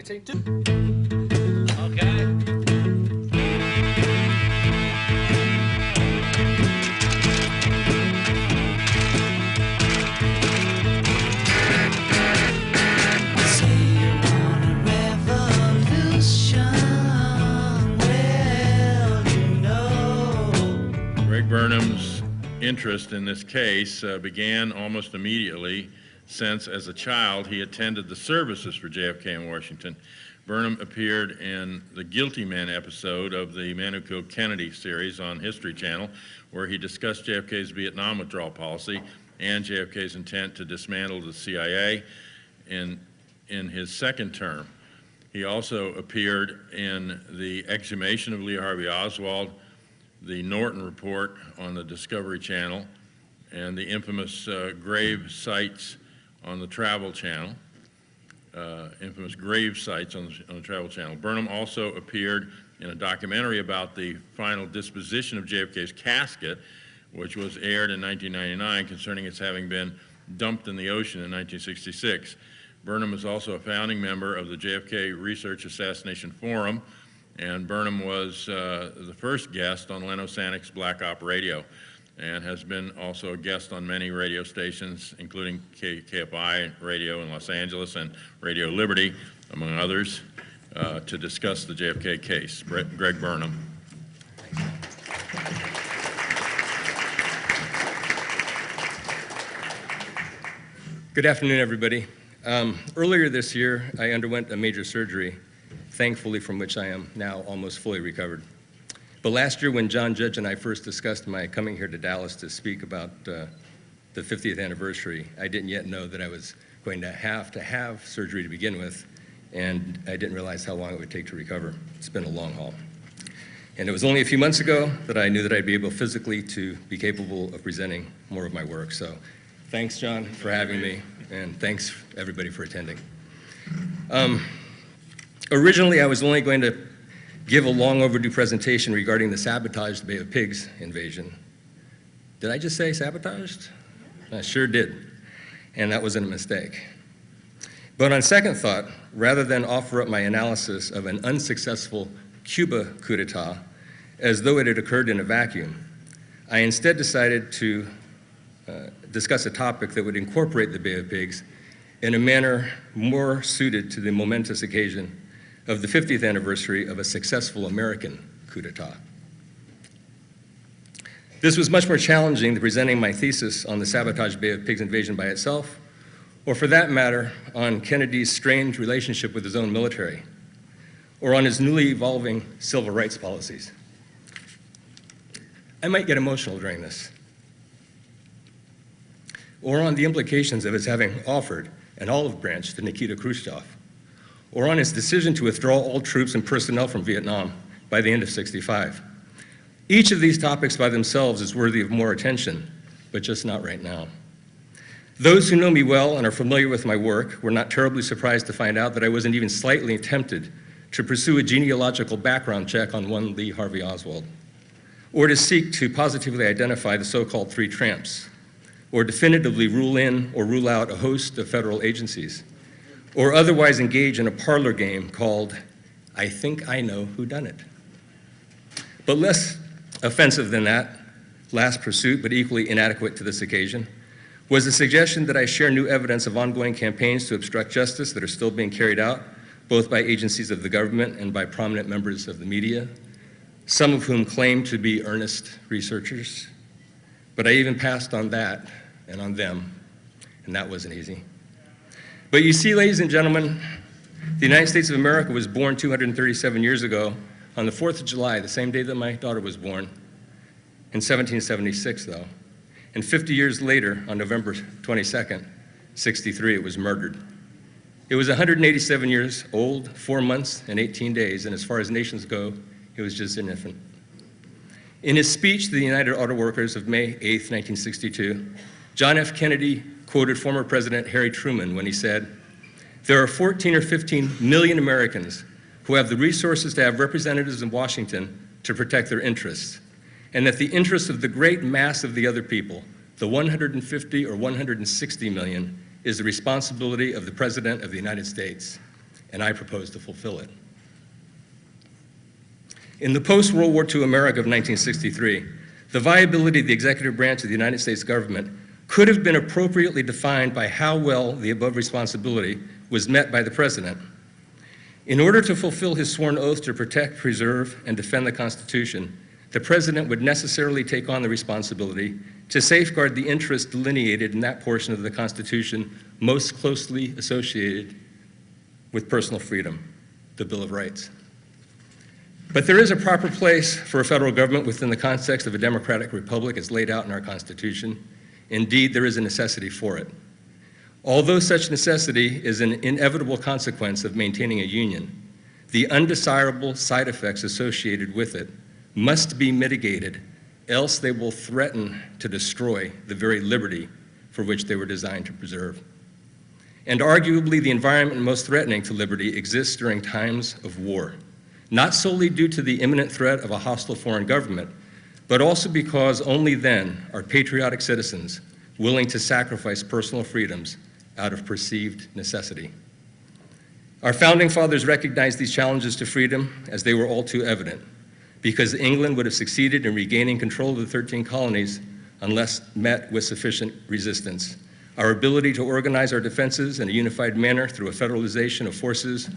take two. Okay. Greg Burnham's interest in this case began almost immediately, since as a child he attended the services for JFK in Washington. Burnham appeared in the Guilty Men episode of the Man Who Killed Kennedy series on History Channel, where he discussed JFK's Vietnam withdrawal policy and JFK's intent to dismantle the CIA in his second term. He also appeared in the exhumation of Lee Harvey Oswald, the Norton Report on the Discovery Channel, and the infamous grave sites on the Travel Channel, Burnham also appeared in a documentary about the final disposition of JFK's casket, which was aired in 1999, concerning its having been dumped in the ocean in 1966. Burnham is also a founding member of the JFK Research Assassination Forum, and Burnham was the first guest on Leno Sanik's Black Op Radio, and has been also a guest on many radio stations, including COPA radio in Los Angeles and Radio Liberty, among others, to discuss the JFK case. Greg Burnham. Good afternoon, everybody. Earlier this year, I underwent a major surgery, thankfully from which I am now almost fully recovered. But last year, when John Judge and I first discussed my coming here to Dallas to speak about the 50th anniversary, I didn't yet know that I was going to have surgery to begin with, and I didn't realize how long it would take to recover. It's been a long haul. And it was only a few months ago that I knew that I'd be able physically to be capable of presenting more of my work. So thanks, John, for having me, and thanks, everybody, for attending. Originally, I was only going to give a long overdue presentation regarding the sabotaged Bay of Pigs invasion. Did I just say sabotaged? I sure did, and that wasn't a mistake. But on second thought, rather than offer up my analysis of an unsuccessful Cuba coup d'etat as though it had occurred in a vacuum, I instead decided to discuss a topic that would incorporate the Bay of Pigs in a manner more suited to the momentous occasion of the 50th anniversary of a successful American coup d'etat. This was much more challenging than presenting my thesis on the sabotaged Bay of Pigs invasion by itself, or for that matter, on Kennedy's strained relationship with his own military, or on his newly evolving civil rights policies. I might get emotional during this, or on the implications of his having offered an olive branch to Nikita Khrushchev, or on his decision to withdraw all troops and personnel from Vietnam by the end of '65. Each of these topics by themselves is worthy of more attention, but just not right now. Those who know me well and are familiar with my work were not terribly surprised to find out that I wasn't even slightly tempted to pursue a genealogical background check on one Lee Harvey Oswald, or to seek to positively identify the so-called three tramps, or definitively rule in or rule out a host of federal agencies, or otherwise engage in a parlor game called I Think I Know Who Done It. But less offensive than that last pursuit, but equally inadequate to this occasion, was the suggestion that I share new evidence of ongoing campaigns to obstruct justice that are still being carried out, both by agencies of the government and by prominent members of the media, some of whom claim to be earnest researchers. But I even passed on that and on them, and that wasn't easy. But you see, ladies and gentlemen, the United States of America was born 237 years ago on the 4th of July, the same day that my daughter was born, in 1776 though. And 50 years later, on November 22nd, '63, it was murdered. It was 187 years old, 4 months and 18 days, and as far as nations go, it was just an infant. In his speech to the United Auto Workers of May 8th, 1962, John F. Kennedy quoted former President Harry Truman when he said, "There are 14 or 15 million Americans who have the resources to have representatives in Washington to protect their interests, and that the interests of the great mass of the other people, the 150 or 160 million, is the responsibility of the President of the United States." and I propose to fulfill it. In the post-World War II America of 1963, the viability of the executive branch of the United States government could have been appropriately defined by how well the above responsibility was met by the President. In order to fulfill his sworn oath to protect, preserve, and defend the Constitution, the President would necessarily take on the responsibility to safeguard the interests delineated in that portion of the Constitution most closely associated with personal freedom, the Bill of Rights. But there is a proper place for a federal government within the context of a democratic republic as laid out in our Constitution. Indeed, there is a necessity for it. Although such necessity is an inevitable consequence of maintaining a union, the undesirable side effects associated with it must be mitigated, else they will threaten to destroy the very liberty for which they were designed to preserve. And arguably, the environment most threatening to liberty exists during times of war, not solely due to the imminent threat of a hostile foreign government, but also because only then are patriotic citizens willing to sacrifice personal freedoms out of perceived necessity. Our founding fathers recognized these challenges to freedom as they were all too evident, because England would have succeeded in regaining control of the 13 colonies unless met with sufficient resistance. Our ability to organize our defenses in a unified manner through a federalization of forces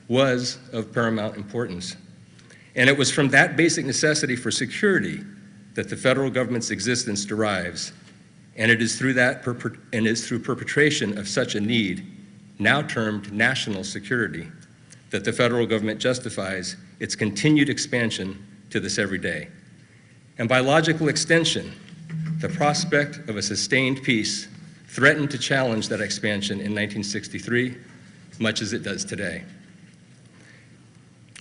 was of paramount importance. And it was from that basic necessity for security that the federal government's existence derives. And it is through perpetration of such a need, now termed national security, that the federal government justifies its continued expansion to this every day. And by logical extension, the prospect of a sustained peace threatened to challenge that expansion in 1963, much as it does today.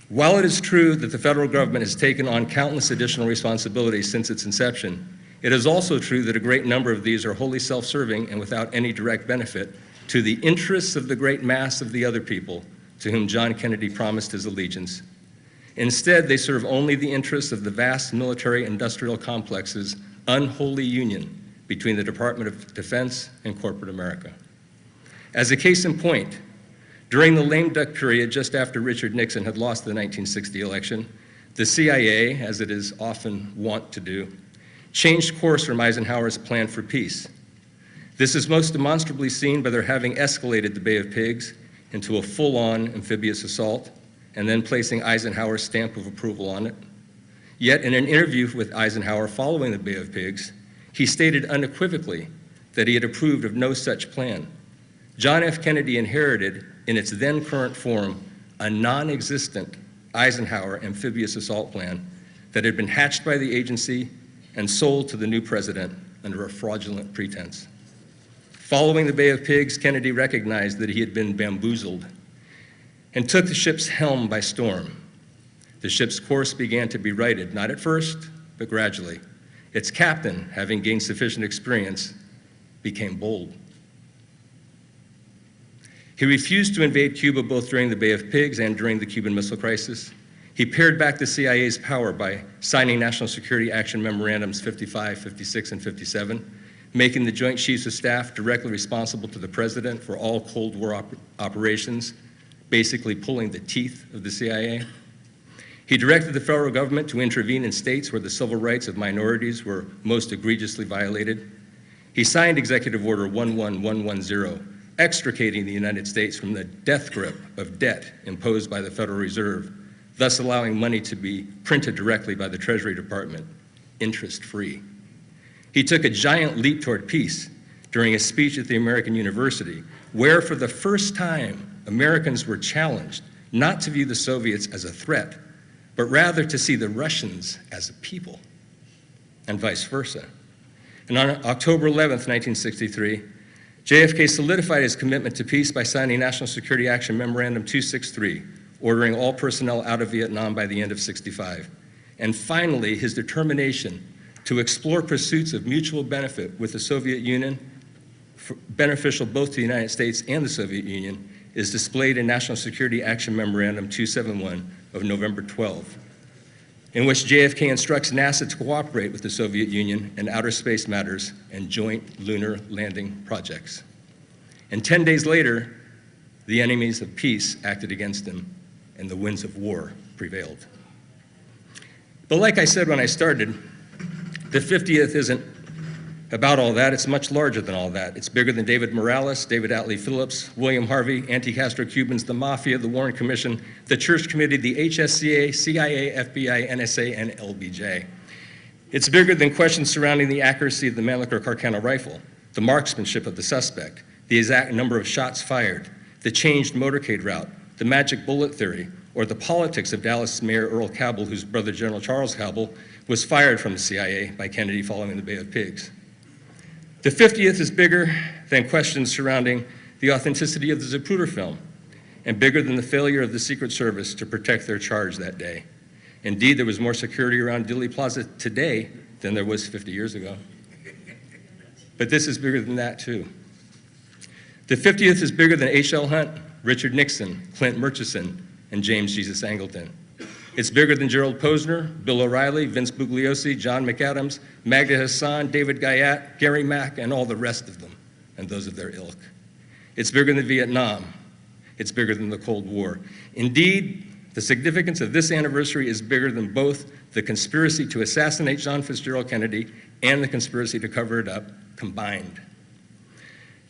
While it is true that the federal government has taken on countless additional responsibilities since its inception, it is also true that a great number of these are wholly self-serving and without any direct benefit to the interests of the great mass of the other people to whom John Kennedy promised his allegiance. Instead, they serve only the interests of the vast military-industrial complex's unholy union between the Department of Defense and corporate America. As a case in point, during the lame duck period just after Richard Nixon had lost the 1960 election, the CIA, as it is often wont to do, changed course from Eisenhower's plan for peace. This is most demonstrably seen by their having escalated the Bay of Pigs into a full-on amphibious assault and then placing Eisenhower's stamp of approval on it. Yet in an interview with Eisenhower following the Bay of Pigs, he stated unequivocally that he had approved of no such plan. John F. Kennedy inherited, in its then current form, a non-existent Eisenhower amphibious assault plan that had been hatched by the agency and sold to the new president under a fraudulent pretense. Following the Bay of Pigs, Kennedy recognized that he had been bamboozled and took the ship's helm by storm. The ship's course began to be righted, not at first, but gradually. Its captain, having gained sufficient experience, became bold. He refused to invade Cuba both during the Bay of Pigs and during the Cuban Missile Crisis. He pared back the CIA's power by signing National Security Action Memorandums 55, 56, and 57, making the Joint Chiefs of Staff directly responsible to the President for all Cold War operations, basically pulling the teeth of the CIA. He directed the federal government to intervene in states where the civil rights of minorities were most egregiously violated. He signed Executive Order 11110, extricating the United States from the death grip of debt imposed by the Federal Reserve, thus allowing money to be printed directly by the Treasury Department, interest-free. He took a giant leap toward peace during a speech at the American University, where for the first time, Americans were challenged not to view the Soviets as a threat, but rather to see the Russians as a people, and vice versa. And on October 11th, 1963, JFK solidified his commitment to peace by signing National Security Action Memorandum 263, ordering all personnel out of Vietnam by the end of '65. And finally, his determination to explore pursuits of mutual benefit with the Soviet Union, beneficial both to the United States and the Soviet Union, is displayed in National Security Action Memorandum 271 of November 12, in which JFK instructs NASA to cooperate with the Soviet Union in outer space matters and joint lunar landing projects. And 10 days later, The enemies of peace acted against him, and the winds of war prevailed. But like I said when I started, the 50th isn't about all that. It's much larger than all that. It's bigger than David Morales, David Atlee Phillips, William Harvey, anti-Castro Cubans, the Mafia, the Warren Commission, the Church Committee, the HSCA, CIA, FBI, NSA, and LBJ. It's bigger than questions surrounding the accuracy of the Mannlicher Carcano rifle, the marksmanship of the suspect, the exact number of shots fired, the changed motorcade route, the magic bullet theory, or the politics of Dallas Mayor Earl Cabell, whose brother General Charles Cabell was fired from the CIA by Kennedy following the Bay of Pigs. The 50th is bigger than questions surrounding the authenticity of the Zapruder film, and bigger than the failure of the Secret Service to protect their charge that day. Indeed, there was more security around Dealey Plaza today than there was 50 years ago. But this is bigger than that, too. The 50th is bigger than H.L. Hunt, Richard Nixon, Clint Murchison, and James Jesus Angleton. It's bigger than Gerald Posner, Bill O'Reilly, Vince Bugliosi, John McAdams, Magda Hassan, David Guyat, Gary Mack, and all the rest of them, and those of their ilk. It's bigger than Vietnam. It's bigger than the Cold War. Indeed, the significance of this anniversary is bigger than both the conspiracy to assassinate John Fitzgerald Kennedy and the conspiracy to cover it up combined.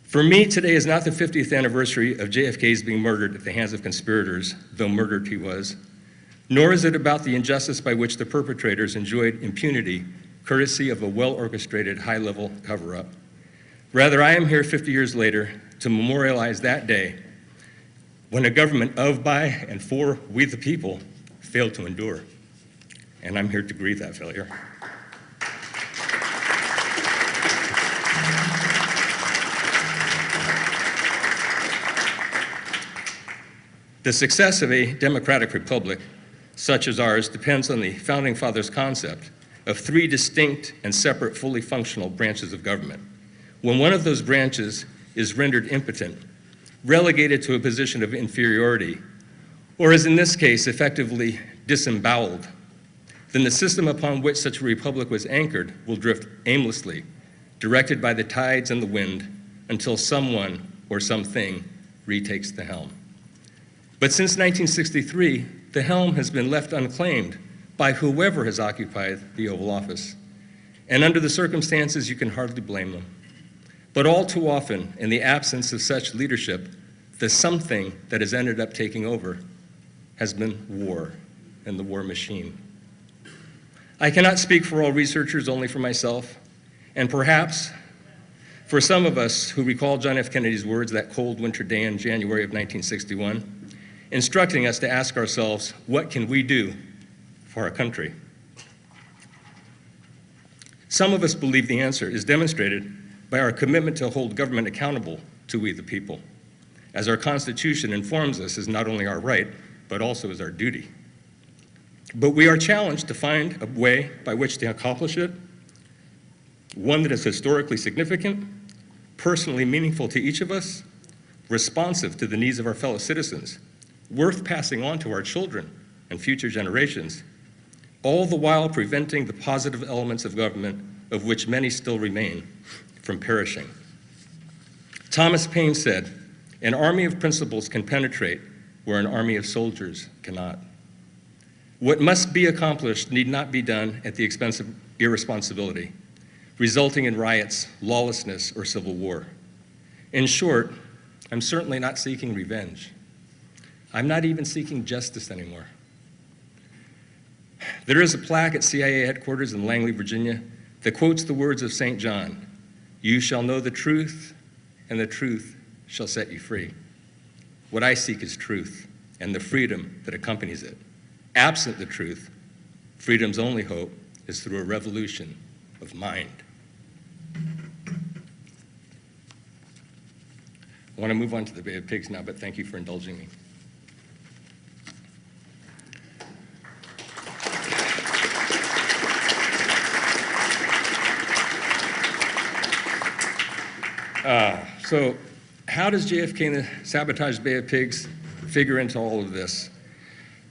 For me, today is not the 50th anniversary of JFK's being murdered at the hands of conspirators, though murdered he was, nor is it about the injustice by which the perpetrators enjoyed impunity, courtesy of a well-orchestrated high-level cover-up. Rather, I am here 50 years later to memorialize that day when a government of, by, and for we the people failed to endure. And I'm here to grieve that failure. The success of a democratic republic such as ours depends on the Founding Fathers' concept of three distinct and separate, fully functional branches of government. When one of those branches is rendered impotent, relegated to a position of inferiority, or as in this case, effectively disemboweled, then the system upon which such a republic was anchored will drift aimlessly, directed by the tides and the wind, until someone or something retakes the helm. But since 1963, the helm has been left unclaimed by whoever has occupied the Oval Office. And under the circumstances, you can hardly blame them. But all too often, in the absence of such leadership, the something that has ended up taking over has been war and the war machine. I cannot speak for all researchers, only for myself, and perhaps for some of us who recall John F. Kennedy's words that cold winter day in January of 1961, instructing us to ask ourselves, what can we do for our country? Some of us believe the answer is demonstrated by our commitment to hold government accountable to we the people, as our Constitution informs us is not only our right, but also is our duty. But we are challenged to find a way by which to accomplish it, one that is historically significant, personally meaningful to each of us, responsive to the needs of our fellow citizens, worth passing on to our children and future generations, all the while preventing the positive elements of government, of which many still remain, from perishing. Thomas Paine said, "An army of principles can penetrate where an army of soldiers cannot." What must be accomplished need not be done at the expense of irresponsibility, resulting in riots, lawlessness, or civil war. In short, I'm certainly not seeking revenge. I'm not even seeking justice anymore. There is a plaque at CIA headquarters in Langley, Virginia, that quotes the words of St. John, "You shall know the truth, and the truth shall set you free." What I seek is truth and the freedom that accompanies it. Absent the truth, freedom's only hope is through a revolution of mind. I want to move on to the Bay of Pigs now, but thank you for indulging me. So how does JFK and the Sabotage Bay of Pigs figure into all of this?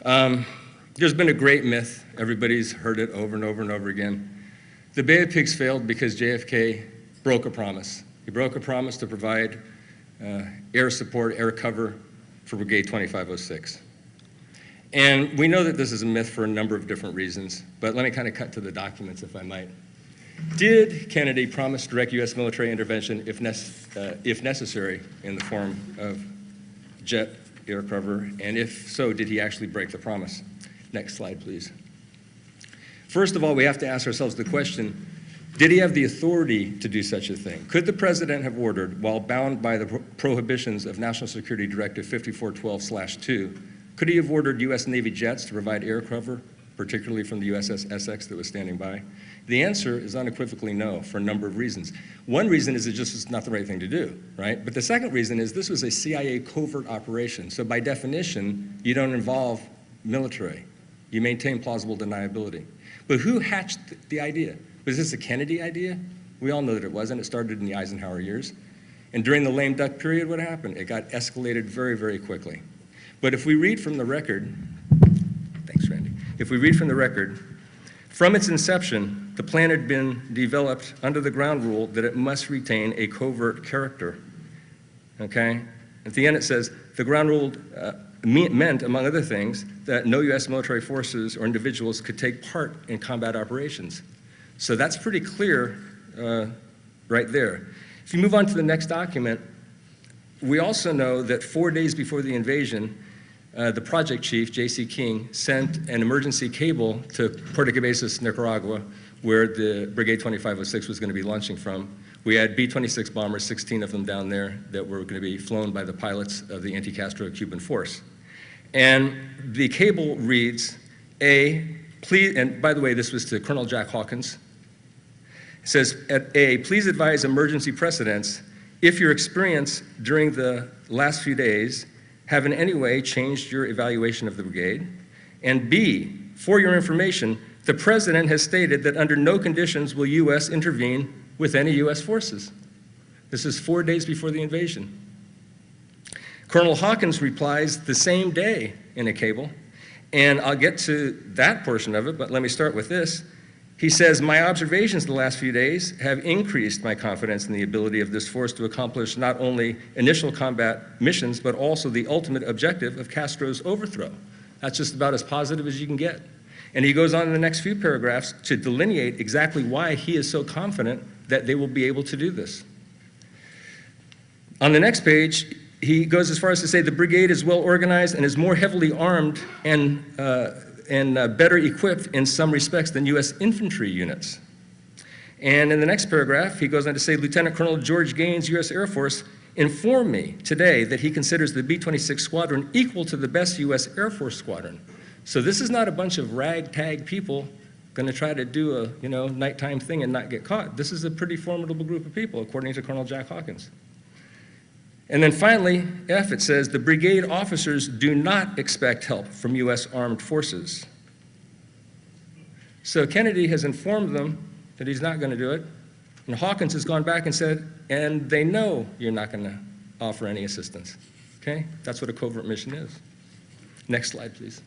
There's been a great myth. Everybody's heard it over and over and over again. The Bay of Pigs failed because JFK broke a promise. He broke a promise to provide air support, air cover for Brigade 2506. And we know that this is a myth for a number of different reasons, but let me kind of cut to the documents, if I might. Did Kennedy promise direct U.S. military intervention if necessary in the form of jet air cover? And if so, did he actually break the promise? Next slide, please. First of all, we have to ask ourselves the question, did he have the authority to do such a thing? Could the president have ordered, while bound by the prohibitions of National Security Directive 5412/2, could he have ordered U.S. Navy jets to provide air cover, particularly from the USS Essex that was standing by? The answer is unequivocally no, for a number of reasons. One reason is it just was not the right thing to do, right? But the second reason is this was a CIA covert operation. So by definition, you don't involve military. You maintain plausible deniability. But who hatched the idea? Was this a Kennedy idea? We all know that it wasn't. It started in the Eisenhower years. And during the lame duck period, what happened? It got escalated very, very quickly. But if we read from the record, thanks, Randy. If we read from the record, from its inception, the plan had been developed under the ground rule that it must retain a covert character, okay? At the end it says, the ground rule meant, among other things, that no U.S. military forces or individuals could take part in combat operations. So that's pretty clear right there. If you move on to the next document, we also know that 4 days before the invasion, the project chief, J.C. King, sent an emergency cable to Puerto Cabezas, Nicaragua, where the Brigade 2506 was going to be launching from. We had B-26 bombers, 16 of them down there, that were going to be flown by the pilots of the anti-Castro Cuban force. And the cable reads, please, and by the way, this was to Colonel Jack Hawkins. It says, please advise emergency precedents if your experience during the last few days have in any way changed your evaluation of the brigade. And B, for your information, the president has stated that under no conditions will U.S. intervene with any U.S. forces. This is 4 days before the invasion. Colonel Hawkins replies the same day in a cable, and I'll get to that portion of it, but let me start with this. He says, my observations the last few days have increased my confidence in the ability of this force to accomplish not only initial combat missions, but also the ultimate objective of Castro's overthrow. That's just about as positive as you can get. And he goes on in the next few paragraphs to delineate exactly why he is so confident that they will be able to do this. On the next page, he goes as far as to say the brigade is well organized and is more heavily armed and better equipped in some respects than U.S. infantry units. And in the next paragraph, he goes on to say, Lieutenant Colonel George Gaines, U.S. Air Force, informed me today that he considers the B-26 squadron equal to the best U.S. Air Force squadron. So this is not a bunch of ragtag people going to try to do a nighttime thing and not get caught. This is a pretty formidable group of people, according to Colonel Jack Hawkins. And then finally, F, it says, the brigade officers do not expect help from U.S. armed forces. So Kennedy has informed them that he's not going to do it, and Hawkins has gone back and said, and they know you're not going to offer any assistance. Okay? That's what a covert mission is. Next slide, please.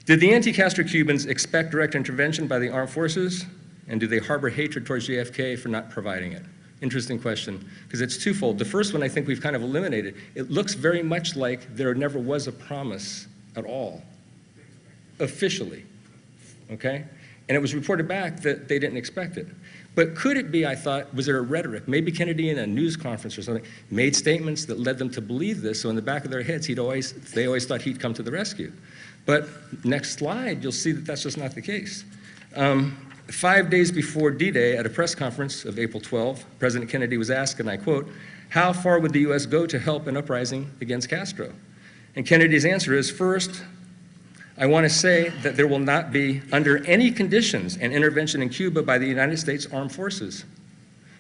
Did the anti-Castro Cubans expect direct intervention by the armed forces, and do they harbor hatred towards JFK for not providing it? Interesting question, because it's twofold. The first one I think we've kind of eliminated. It looks very much like there never was a promise at all, officially, okay? And it was reported back that they didn't expect it. But could it be, I thought, was there a rhetoric? Maybe Kennedy in a news conference or something made statements that led them to believe this, so in the back of their heads, they always thought he'd come to the rescue. But next slide, you'll see that that's just not the case. 5 days before D-Day, at a press conference of April 12, President Kennedy was asked, and I quote, how far would the U.S. go to help an uprising against Castro? And Kennedy's answer is, first, I want to say that there will not be, under any conditions, an intervention in Cuba by the United States Armed Forces.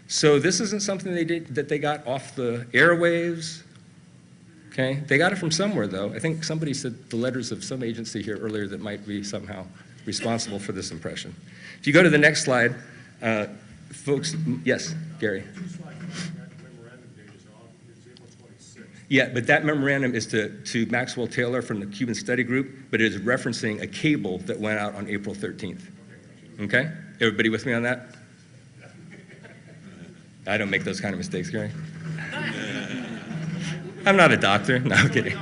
So this isn't something they did that they got off the airwaves, okay? They got it from somewhere, though. I think somebody said the letters of some agency here earlier that might be somehow responsible for this impression. If you go to the next slide, folks, yes, Gary. Yeah, but that memorandum is to Maxwell Taylor from the Cuban Study Group, but it is referencing a cable that went out on April 13th. Okay? Everybody with me on that? I don't make those kind of mistakes, Gary. I'm not a doctor. No, I'm kidding.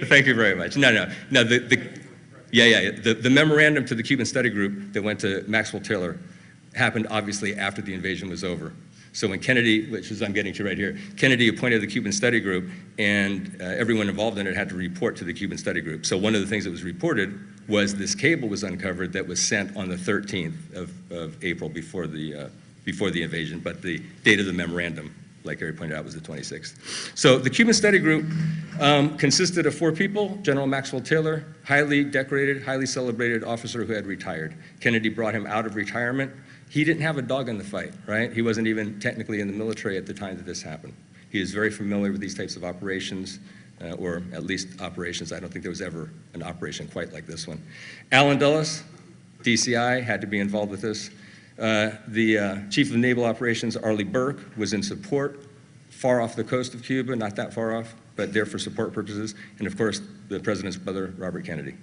Thank you very much. No. The memorandum to the Cuban study group that went to Maxwell Taylor happened obviously after the invasion was over. So when Kennedy, which is I'm getting to right here, Kennedy appointed the Cuban study group, and everyone involved in it had to report to the Cuban study group. So one of the things that was reported was this cable was uncovered that was sent on the 13th of April before the invasion, but the date of the memorandum, like Gary pointed out, was the 26th. So the Cuban study group consisted of 4 people: General Maxwell Taylor, highly decorated, highly celebrated officer who had retired. Kennedy brought him out of retirement. He didn't have a dog in the fight, right? He wasn't even technically in the military at the time that this happened. He is very familiar with these types of operations, or at least operations. I don't think there was ever an operation quite like this one. Allen Dulles, DCI, had to be involved with this. The Chief of Naval Operations, Arleigh Burke, was in support, far off the coast of Cuba, not that far off, but there for support purposes. And of course, the president's brother, Robert Kennedy.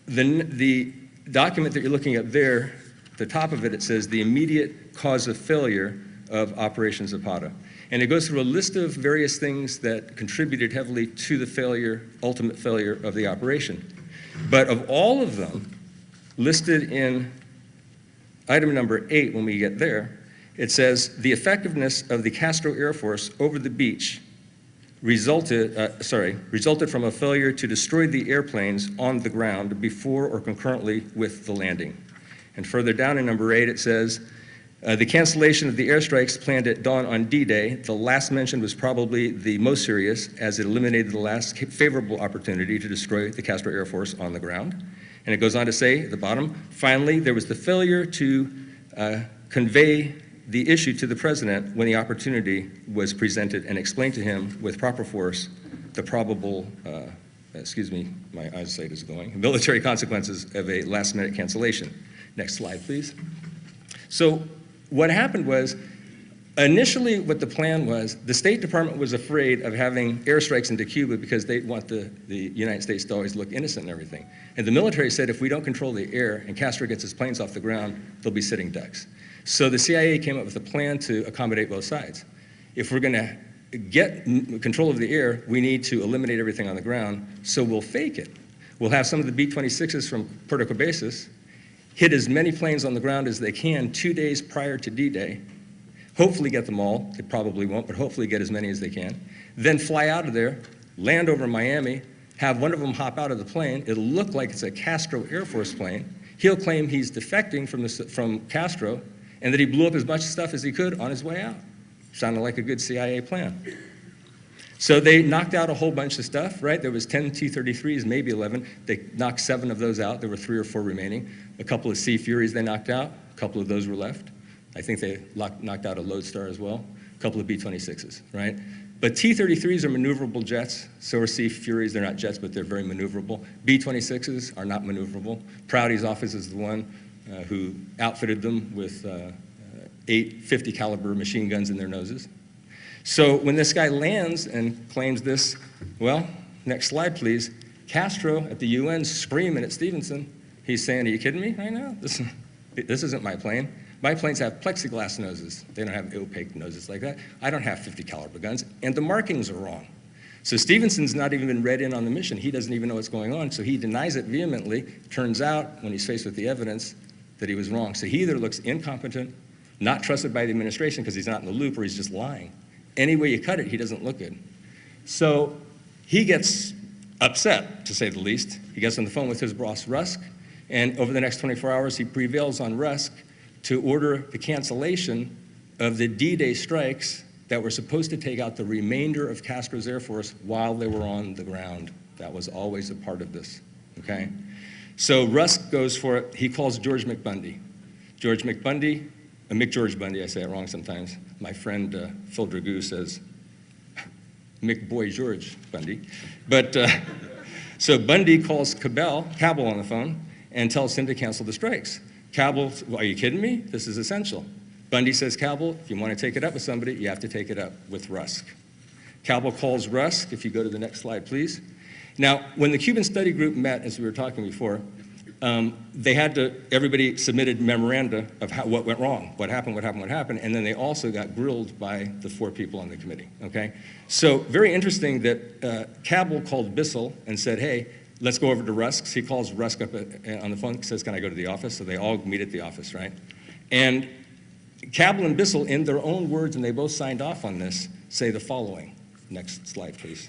The document that you're looking at there, the top of it, it says the immediate cause of failure of Operation Zapata. And it goes through a list of various things that contributed heavily to the failure, ultimate failure of the operation. But of all of them, listed in item number 8, when we get there, it says the effectiveness of the Castro Air Force over the beach resulted from a failure to destroy the airplanes on the ground before or concurrently with the landing. And further down in number 8, it says, the cancellation of the airstrikes planned at dawn on D-Day, the last mentioned was probably the most serious, as it eliminated the last favorable opportunity to destroy the Castro Air Force on the ground. And it goes on to say at the bottom, finally, there was the failure to convey the issue to the president when the opportunity was presented and explained to him with proper force the probable, excuse me, my eyesight is going, military consequences of a last-minute cancellation. Next slide, please. So what happened was, initially what the plan was, the State Department was afraid of having airstrikes into Cuba because they want the United States to always look innocent and everything. And the military said, if we don't control the air and Castro gets his planes off the ground, they'll be sitting ducks. So the CIA came up with a plan to accommodate both sides. If we're gonna get control of the air, we need to eliminate everything on the ground, so we'll fake it. We'll have some of the B-26s from Puerto Cabezas hit as many planes on the ground as they can 2 days prior to D-Day, hopefully get them all, they probably won't, but hopefully get as many as they can, then fly out of there, land over Miami, have one of them hop out of the plane, it'll look like it's a Castro Air Force plane, he'll claim he's defecting from Castro, and that he blew up as much stuff as he could on his way out. Sounded like a good CIA plan. So they knocked out a whole bunch of stuff, right? There was 10 T-33s, maybe 11. They knocked 7 of those out. There were 3 or 4 remaining. A couple of Sea Furies they knocked out. A couple of those were left. I think they knocked out a Lodestar as well. A couple of B-26s, right? But T-33s are maneuverable jets. So are Sea Furies. They're not jets, but they're very maneuverable. B-26s are not maneuverable. Prouty's office is the one who outfitted them with 8 50 caliber machine guns in their noses. So when this guy lands and claims this, well, next slide, please. Castro at the UN screaming at Stevenson. He's saying, are you kidding me right now? This isn't my plane. My planes have plexiglass noses. They don't have opaque noses like that. I don't have 50 caliber guns, and the markings are wrong. So Stevenson's not even been read in on the mission. He doesn't even know what's going on, so he denies it vehemently. Turns out, when he's faced with the evidence, that he was wrong. So he either looks incompetent, not trusted by the administration because he's not in the loop, or he's just lying. Any way you cut it, he doesn't look good. So he gets upset, to say the least. He gets on the phone with his boss, Rusk, and over the next 24 hours, he prevails on Rusk to order the cancellation of the D-Day strikes that were supposed to take out the remainder of Castro's Air Force while they were on the ground. That was always a part of this, okay? So Rusk goes for it. He calls George McBundy. George McBundy, McGeorge Bundy, I say it wrong sometimes. My friend Phil Dragoo says McBoy George Bundy. But so Bundy calls Cabell on the phone and tells him to cancel the strikes. Cabell, are you kidding me? This is essential. Bundy says, Cabell, if you want to take it up with somebody, you have to take it up with Rusk. Cabell calls Rusk, if you go to the next slide, please. Now, when the Cuban study group met, as we were talking before, everybody submitted memoranda of what went wrong, what happened, and then they also got grilled by the 4 people on the committee, okay? So very interesting that Cabell called Bissell and said, hey, let's go over to Rusk's. He calls Rusk up on the phone, says, can I go to the office? So they all meet at the office, right? And Cabell and Bissell, in their own words, and they both signed off on this, say the following. Next slide, please.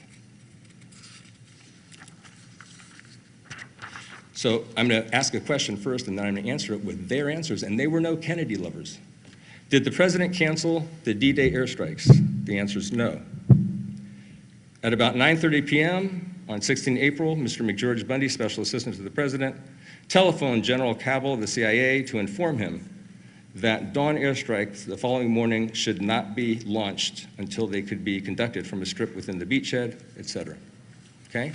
So I'm going to ask a question first, and then I'm going to answer it with their answers, and they were no Kennedy lovers. Did the president cancel the D-Day airstrikes? The answer is no. At about 9:30 p.m. on 16 April, Mr. McGeorge Bundy, special assistant to the president, telephoned General Cabell of the CIA to inform him that dawn airstrikes the following morning should not be launched until they could be conducted from a strip within the beachhead, et cetera. Okay?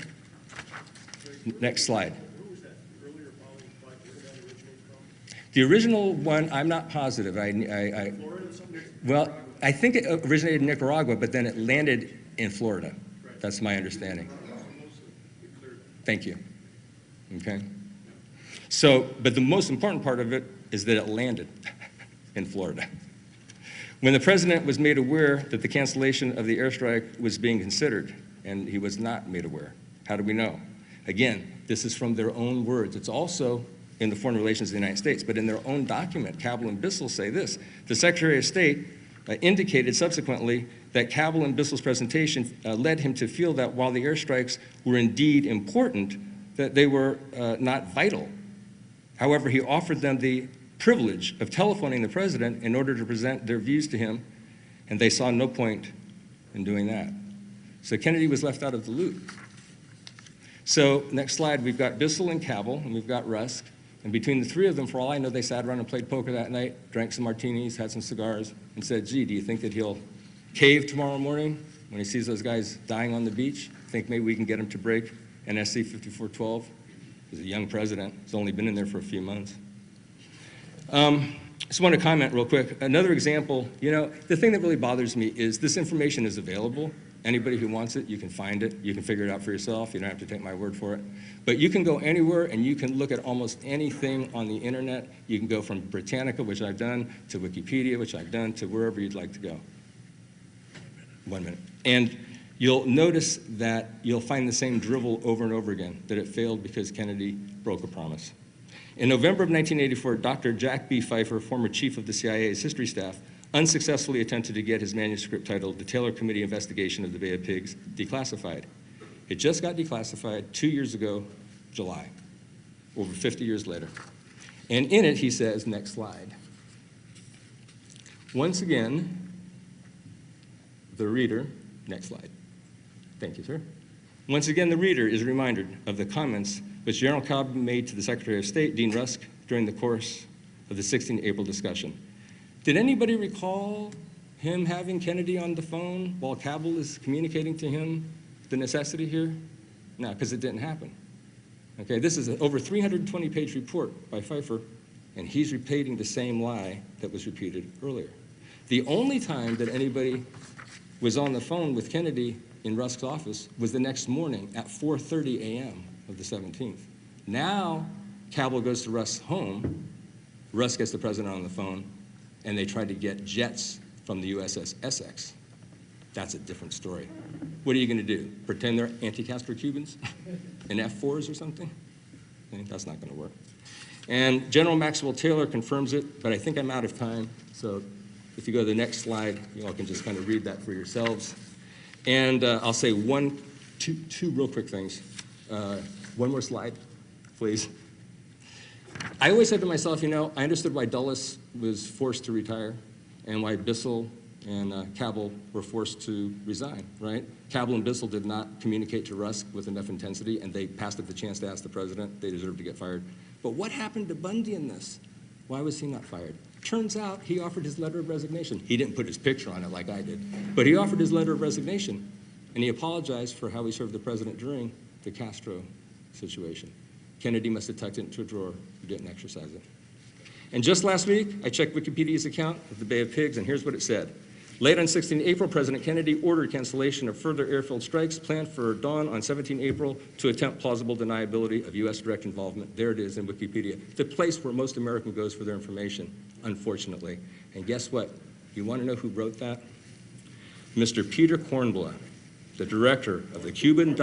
Next slide. The original one, I'm not positive. Well, I think it originated in Nicaragua, but then it landed in Florida. That's my understanding. Thank you. Okay. So, but the most important part of it is that it landed in Florida. When the president was made aware that the cancellation of the airstrike was being considered, and he was not made aware, how do we know? Again, this is from their own words. It's also in the Foreign Relations of the United States, but in their own document, Cabell and Bissell say this. The Secretary of State indicated subsequently that Cabell and Bissell's presentation led him to feel that while the airstrikes were indeed important, that they were not vital. However, he offered them the privilege of telephoning the president in order to present their views to him, and they saw no point in doing that. So Kennedy was left out of the loop. So next slide, we've got Bissell and Cabell, and we've got Rusk. And between the 3 of them, for all I know, they sat around and played poker that night, drank some martinis, had some cigars, and said, gee, do you think that he'll cave tomorrow morning when he sees those guys dying on the beach? Think maybe we can get him to break NSC 5412? He's a young president. He's only been in there for a few months. Just want to comment real quick. Another example, you know, the thing that really bothers me is this information is available. Anybody who wants it, you can find it. You can figure it out for yourself. You don't have to take my word for it. But you can go anywhere and you can look at almost anything on the internet. You can go from Britannica, which I've done, to Wikipedia, which I've done, to wherever you'd like to go. 1 minute. And you'll notice that you'll find the same drivel over and over again, that it failed because Kennedy broke a promise. In November of 1984, Dr. Jack B. Pfeiffer, former chief of the CIA's history staff, unsuccessfully attempted to get his manuscript titled The Taylor Committee Investigation of the Bay of Pigs declassified. It just got declassified 2 years ago, July, over 50 years later. And in it, he says, next slide, once again, the reader, next slide. Thank you, sir. Once again, the reader is reminded of the comments which General Cabell made to the Secretary of State, Dean Rusk, during the course of the 16 April discussion. Did anybody recall him having Kennedy on the phone while Cabell is communicating to him the necessity here? No, because it didn't happen. Okay, this is an over 320-page report by Pfeiffer, and he's repeating the same lie that was repeated earlier. The only time that anybody was on the phone with Kennedy in Rusk's office was the next morning at 4:30 a.m. of the 17th. Now, Cabell goes to Rusk's home, Rusk gets the president on the phone, and they tried to get jets from the USS Essex. That's a different story. What are you going to do? Pretend they're anti-Castro Cubans in F-4s or something? Okay, that's not going to work. And General Maxwell Taylor confirms it, but I think I'm out of time. So if you go to the next slide, you all can just kind of read that for yourselves. And I'll say two real quick things. One more slide, please. I always said to myself, you know, I understood why Dulles was forced to retire and why Bissell and Cabell were forced to resign, right? Cabell and Bissell did not communicate to Rusk with enough intensity, and they passed up the chance to ask the president. They deserved to get fired. But what happened to Bundy in this? Why was he not fired? Turns out he offered his letter of resignation. He didn't put his picture on it like I did, but he offered his letter of resignation, and he apologized for how he served the president during the Castro situation. Kennedy must have tucked it into a drawer. He didn't exercise it. And just last week, I checked Wikipedia's account of the Bay of Pigs, and here's what it said. Late on 16 April, President Kennedy ordered cancellation of further airfield strikes planned for dawn on 17 April to attempt plausible deniability of U.S. direct involvement. There it is in Wikipedia, the place where most American goes for their information, unfortunately. And guess what? You want to know who wrote that? Mr. Peter Kornbluh, the director of the Cuban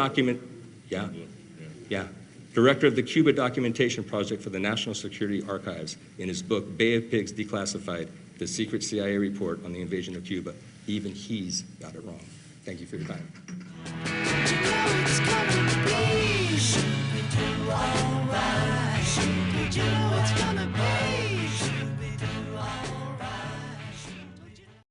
director of the Cuba Documentation Project for the National Security Archives, in his book, Bay of Pigs Declassified, the secret CIA report on the invasion of Cuba. Even he's got it wrong. Thank you for your time.